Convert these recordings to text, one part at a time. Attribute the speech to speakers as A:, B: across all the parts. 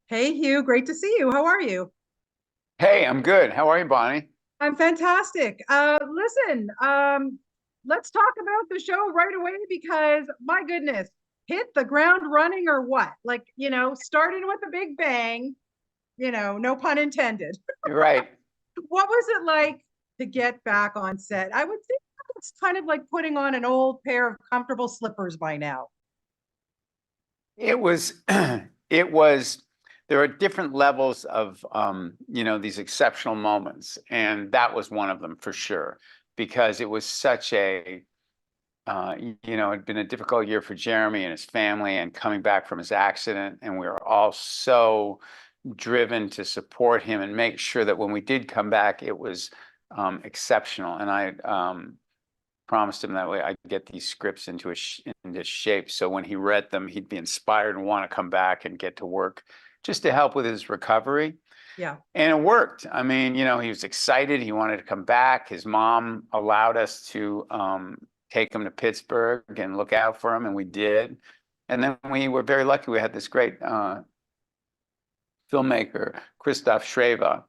A: Hey Hugh, great to see you. How are you?
B: Hey, I'm good. How are you, Bonnie?
A: I'm fantastic. Listen, let's talk about the show right away because my goodness, hit the ground running or what? Like, starting with a big bang, no pun intended.
B: You're right.
A: What was it like to get back on set? I would think it's kind of like putting on an old pair of comfortable slippers by now.
B: It was, it was, there are different levels of, these exceptional moments. And that was one of them for sure, because it was such it'd been a difficult year for Jeremy and his family and coming back from his accident. And we were all so driven to support him and make sure that when we did come back, it was exceptional. And I promised him that way I'd get these scripts into shape. So when he read them, he'd be inspired and want to come back and get to work just to help with his recovery.
A: Yeah.
B: And it worked. I mean, he was excited. He wanted to come back. His mom allowed us to take him to Pittsburgh and look out for him, and we did. And then we were very lucky. We had this great filmmaker, Christoph Schreva,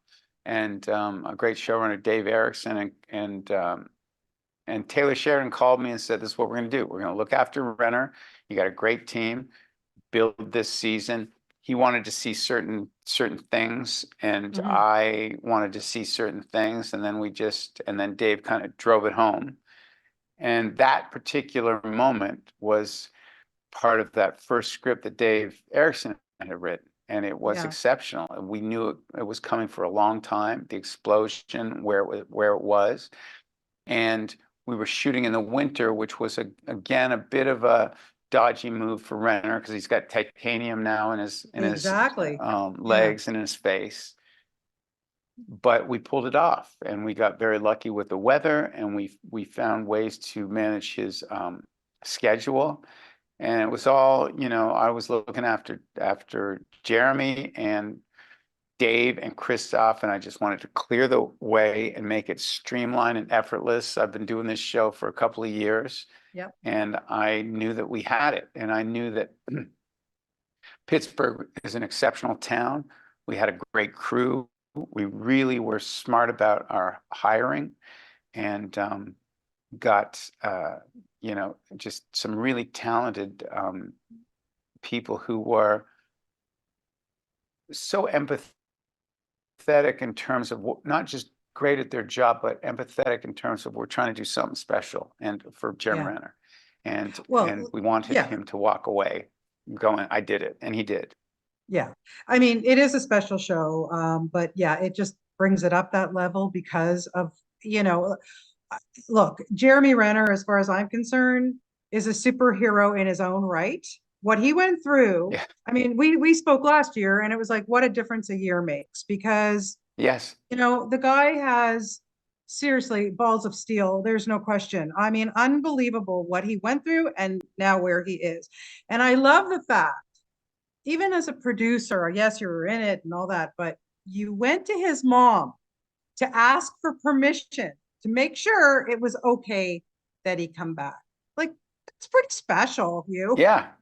B: and a great showrunner, Dave Erickson, and Taylor Sheridan called me and said, "This is what we're going to do. We're going to look after Renner. You got a great team. Build this season." He wanted to see certain things, and
A: Hmm.
B: I wanted to see certain things, and then Dave kind of drove it home. And that particular moment was part of that first script that Dave Erickson had written, and it was
A: Yeah.
B: exceptional. And we knew it was coming for a long time. The explosion, where it was, and we were shooting in the winter, which was again a bit of a dodgy move for Renner because he's got titanium now in his
A: Exactly. Yeah.
B: legs and in his face. But we pulled it off, and we got very lucky with the weather, and we found ways to manage his schedule. And it was all, I was looking after Jeremy and Dave and Christoph, and I just wanted to clear the way and make it streamlined and effortless. I've been doing this show for a couple of years,
A: Yep.
B: and I knew that we had it. And I knew that Pittsburgh is an exceptional town. We had a great crew. We really were smart about our hiring and got, just some really talented people who were so empathetic in terms of not just great at their job, but empathetic in terms of we're trying to do something special and for Jim
A: Yeah.
B: Renner. And
A: Well,
B: we wanted
A: yeah.
B: him to walk away going, I did it. And he did.
A: Yeah. I mean, it is a special show, but yeah, it just brings it up that level because of, you know, look, Jeremy Renner, as far as I'm concerned, is a superhero in his own right. What he went through,
B: Yeah.
A: I mean, we spoke last year and it was like what a difference a year makes because,
B: Yes.
A: the guy has seriously balls of steel. There's no question. I mean, unbelievable what he went through and now where he is. And I love the fact even as a producer, yes, you were in it and all that, but you went to his mom to ask for permission to make sure it was okay that he come back. Like, it's pretty special of you.
B: Yeah.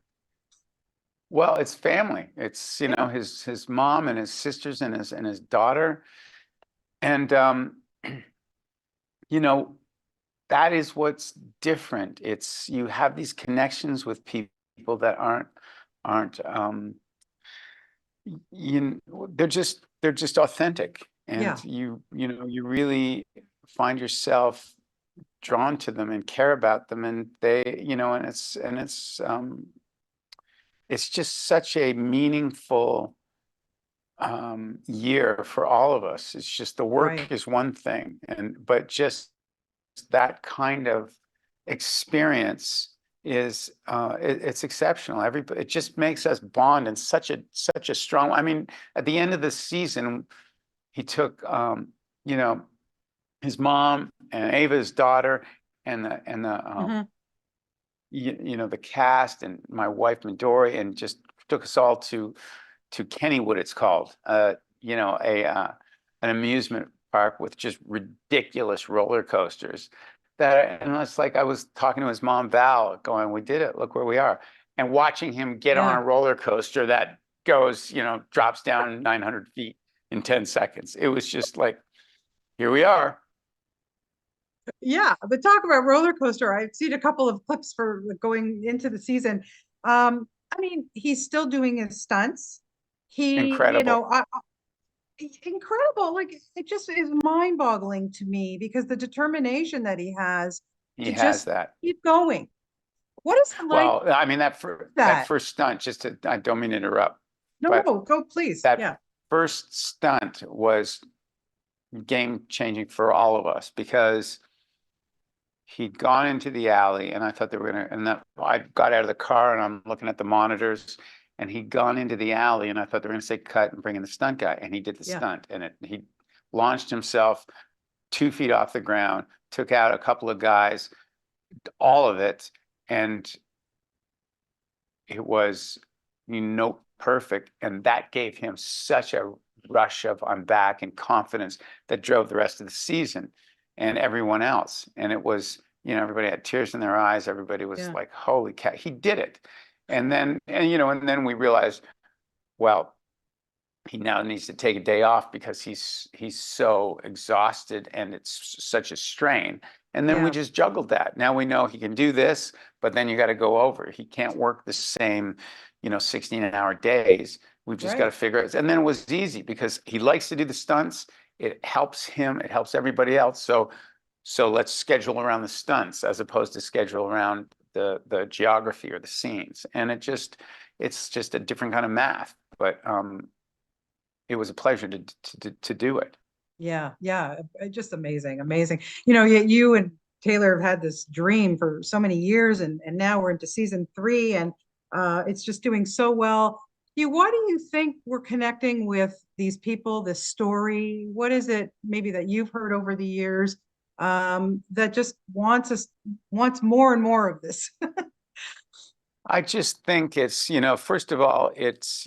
B: Well, it's family. It's, his mom and his sisters and his daughter. And you know, that is what's different. It's you have these connections with people that aren't they're just authentic,
A: Yeah.
B: and you really find yourself drawn to them and care about them, and it's just such a meaningful year for all of us. It's just the work
A: Right.
B: is one thing, but just that kind of experience it's exceptional. It just makes us bond in such a strong. I mean, at the end of the season, he took his mom and Ava's daughter and
A: Hmm.
B: the cast and my wife Midori, and just took us all to Kennywood, it's called, a an amusement park with just ridiculous roller coasters. And it's like I was talking to his mom Val, going, "We did it. Look where we are." And watching him get on
A: Yeah.
B: a roller coaster that goes, drops down 900 feet in 10 seconds. It was just like, here we are.
A: Yeah, but talk about roller coaster. I've seen a couple of clips for going into the season. I mean, he's still doing his stunts. He,
B: Incredible.
A: incredible. Like it just is mind-boggling to me because the determination that he has
B: He
A: to
B: has
A: just
B: that.
A: keep going. What is it like
B: Well, I mean, that
A: that?
B: first stunt, I don't mean to interrupt,
A: No,
B: but
A: no, go please.
B: that
A: Yeah,
B: first stunt was game changing for all of us because he'd gone into the alley and I thought they were gonna, and that I got out of the car and I'm looking at the monitors and he'd gone into the alley and I thought they were gonna say cut and bring in the stunt guy, and he did the
A: yeah,
B: stunt, and he launched himself 2 feet off the ground, took out a couple of guys, all of it, and it was, perfect. And that gave him such a rush of I'm back and confidence that drove the rest of the season and everyone else. And it was, everybody had tears in their eyes. Everybody was
A: yeah,
B: like, holy cow, he did it. And then we realized, well, he now needs to take a day off because he's so exhausted and it's such a strain. And then we
A: yeah,
B: just juggled that. Now we know he can do this, but then you got to go over. He can't work the same, 16-hour days. We've just got to
A: right.
B: figure it. And then it was easy because he likes to do the stunts. It helps him. It helps everybody else. So let's schedule around the stunts as opposed to schedule around the geography or the scenes. And it's just a different kind of math. But it was a pleasure to do it.
A: Yeah, yeah, just amazing, amazing. You and Taylor have had this dream for so many years, and now we're into season 3, and it's just doing so well. Why do you think we're connecting with these people, this story? What is it maybe that you've heard over the years that just wants more and more of this?
B: I just think it's, first of all, it's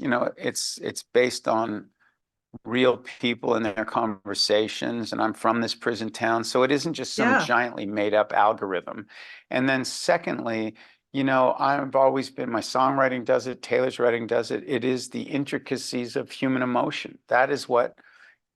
B: based on real people and their conversations. And I'm from this prison town, so it isn't just some
A: Yeah,
B: giantly made up algorithm. And then secondly, I've always been, my songwriting does it, Taylor's writing does it. It is the intricacies of human emotion. That is what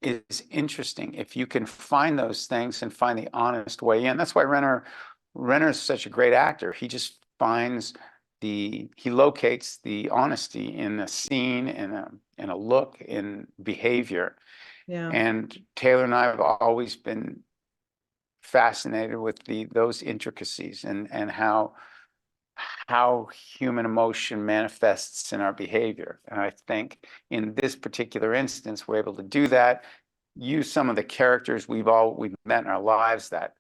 B: is interesting. If you can find those things and find the honest way in. That's why Renner is such a great actor. He just finds he locates the honesty in a scene, in a look, in behavior.
A: yeah,
B: And Taylor and I have always been fascinated with those intricacies and how human emotion manifests in our behavior. And I think in this particular instance, we're able to do that, use some of the characters we've met in our lives that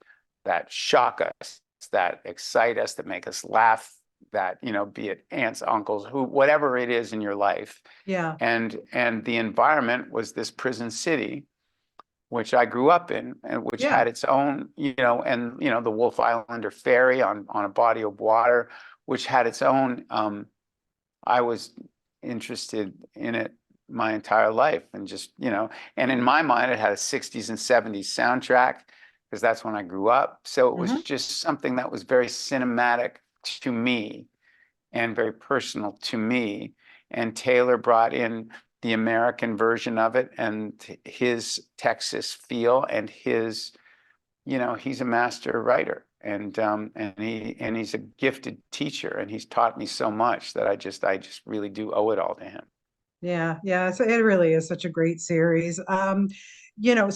B: shock us, that excite us, that make us laugh, that, be it aunts, uncles, whatever it is in your life.
A: yeah,
B: And the environment was this prison city, which I grew up in, and which
A: yeah,
B: had its own, the Wolf Islander ferry on a body of water, which had its own. I was interested in it my entire life, and just, and in my mind, it had a 60s and 70s soundtrack because that's when I grew up. So it was
A: hmm,
B: just something that was very cinematic to me and very personal to me. And Taylor brought in the American version of it and his Texas feel and he's a master writer, and he's a gifted teacher, and he's taught me so much that I just really do owe it all to him.
A: yeah, yeah. So it really is such a great series. So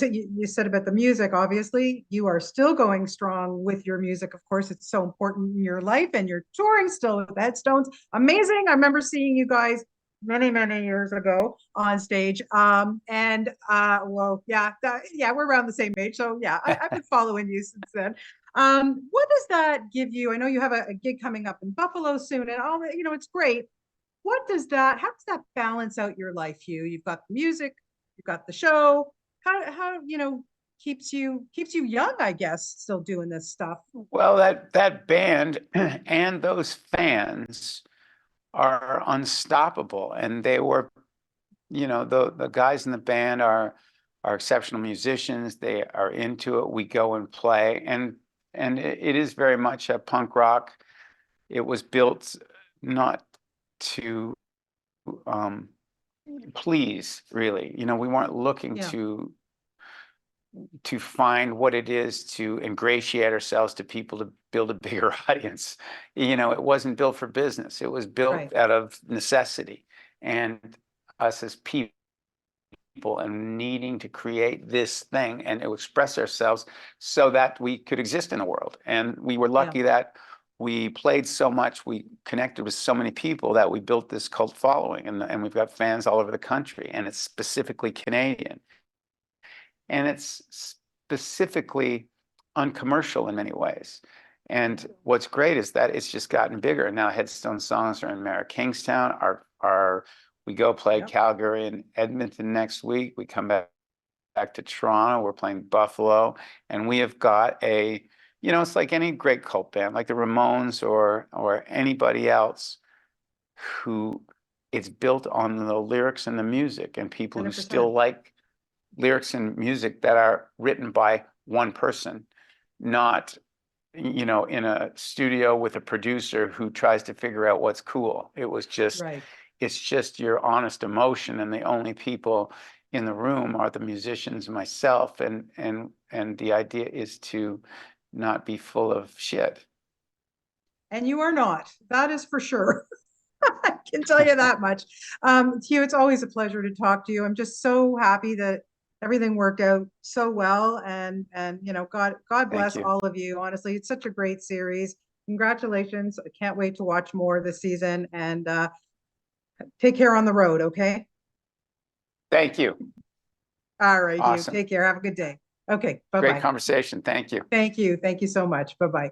A: you said about the music, obviously, you are still going strong with your music. Of course, it's so important in your life, and you're touring still with Headstones. Amazing. I remember seeing you guys many, many years ago on stage. And well, yeah, yeah, we're around the same age. So yeah, I've been following you since then. What does that give you? I know you have a gig coming up in Buffalo soon, and all that, it's great. How does that balance out your life, Hugh? You've got the music, you've got the show. How, keeps you young, I guess, still doing this stuff.
B: Well, that band and those fans are unstoppable, and they were, the guys in the band are exceptional musicians. They are into it. We go and play, and it is very much a punk rock. It was built not to please, really, you know, we weren't looking
A: Yeah.
B: to find what it is to ingratiate ourselves to people to build a bigger audience. You know, it wasn't built for business. It was built
A: Right.
B: out of necessity. And us as people and needing to create this thing and to express ourselves so that we could exist in the world. And we were lucky that we played so much, we connected with so many people that we built this cult following, and we've got fans all over the country, and it's specifically Canadian. And it's specifically uncommercial in many ways. And what's great is that it's just gotten bigger. Now Headstone songs are in Mayor of Kingstown. We go play Calgary and Edmonton next week. We come back to Toronto. We're playing Buffalo, and we have got you know, it's like any great cult band, like the Ramones or anybody else, who it's built on the lyrics and the music, and people who
A: 100%.
B: still like lyrics and music that are written by one person, not, you know, in a studio with a producer who tries to figure out what's cool. It was just,
A: Right.
B: it's just your honest emotion, and the only people in the room are the musicians and myself, and the idea is to not be full of shit.
A: And you are not, that is for sure. I can tell you that much. Hugh, it's always a pleasure to talk to you. I'm just so happy that everything worked out so well, and you know, God bless
B: you.
A: all of you. Honestly, it's such a great series. Congratulations. I can't wait to watch more this season, and take care on the road, okay?
B: Thank you.
A: All right, Hugh.
B: Awesome.
A: Take care. Have a good day. Okay,
B: Great
A: bye-bye.
B: conversation. Thank you.
A: Thank you. Thank you so much. Bye-bye.